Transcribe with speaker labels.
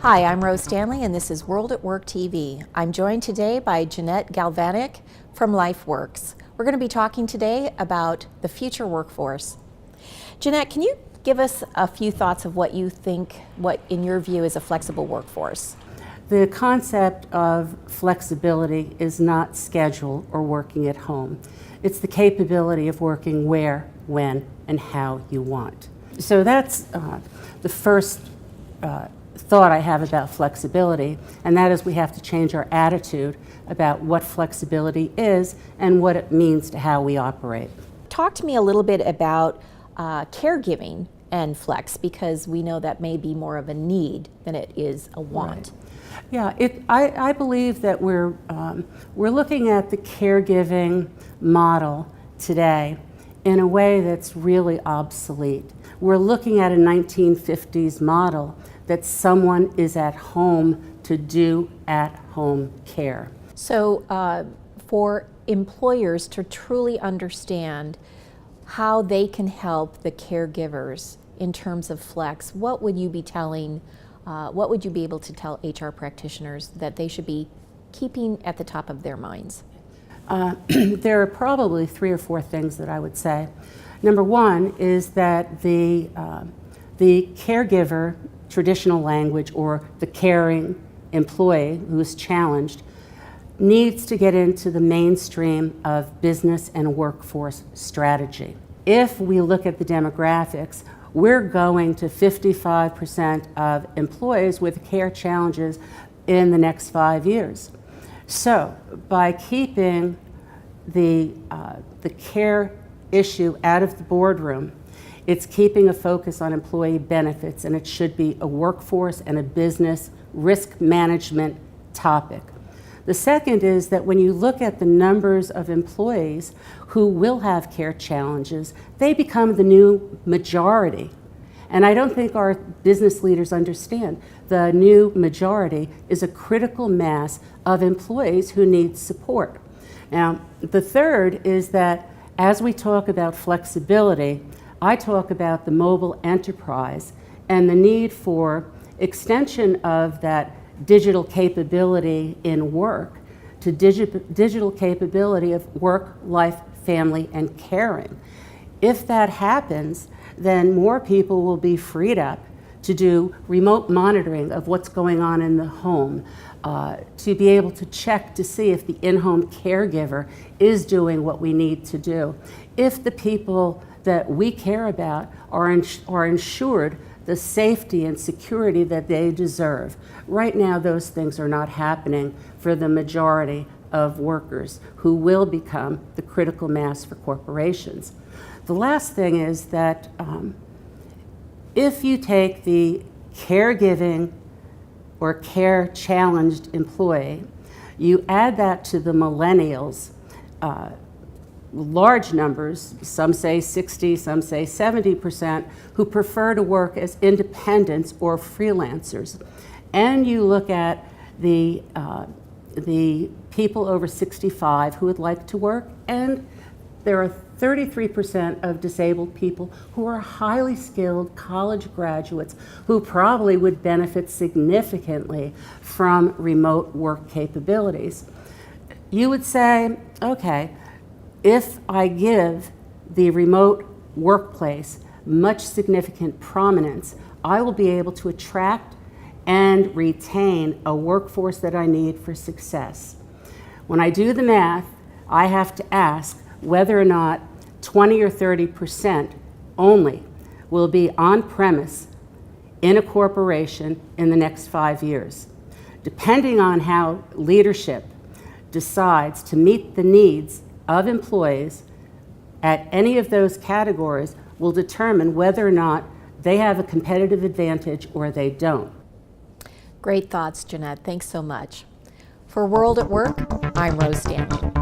Speaker 1: Hi, I'm Rose Stanley and this is World at Work TV. I'm joined today by Jeanette Galvanic from LifeWorks. We're going to be talking today about the future workforce. Jeanette, can you give us a few thoughts of what you think, what in your view is a flexible workforce?
Speaker 2: The concept of flexibility is not schedule or working at home. It's the capability of working where, when, and how you want. So that's the first thought I have about flexibility, and that is we have to change our attitude about what flexibility is and what it means to how we operate.
Speaker 1: Talk to me a little bit about caregiving and flex, because we know that may be more of a need than it is a want.
Speaker 2: Right. Yeah, I believe that we're looking at the caregiving model today in a way that's really obsolete. We're looking at a 1950s model that someone is at home to do at-home care.
Speaker 1: So for employers to truly understand how they can help the caregivers in terms of flex, what would you be telling, what would you be able to tell HR practitioners that they should be keeping at the top of their minds?
Speaker 2: There are probably 3 or 4 things that I would say. Number one is that the caregiver, traditional language, or the caring employee who is challenged needs to get into the mainstream of business and workforce strategy. If we look at the demographics, we're going to 55% of employees with care challenges in the next 5 years. So by keeping the care issue out of the boardroom, it's keeping a focus on employee benefits, and it should be a workforce and a business risk management topic. The second is that when you look at the numbers of employees who will have care challenges, they become the new majority. And I don't think our business leaders understand the new majority is a critical mass of employees who need support. Now, the third is that as we talk about flexibility, I talk about the mobile enterprise and the need for extension of that digital capability in work to digital capability of work, life, family, and caring. If that happens, then more people will be freed up to do remote monitoring of what's going on in the home, to be able to check to see if the in-home caregiver is doing what we need to do. If the people that we care about are ensured the safety and security that they deserve. Right now, those things are not happening for the majority of workers who will become the critical mass for corporations. The last thing is that if you take the caregiving or care-challenged employee, you add that to the millennials, large numbers, some say 60, some say 70%, who prefer to work as independents or freelancers. And you look at the people over 65 who would like to work, and there are 33% of disabled people who are highly skilled college graduates who probably would benefit significantly from remote work capabilities. You would say, okay, if I give the remote workplace much significant prominence, I will be able to attract and retain a workforce that I need for success. When I do the math, I have to ask whether or not 20 or 30% only will be on premise in a corporation in the next 5 years. Depending on how leadership decides to meet the needs of employees at any of those categories will determine whether or not they have a competitive advantage or they don't.
Speaker 1: Great thoughts, Jeanette. Thanks so much. For World at Work, I'm Rose Stanley.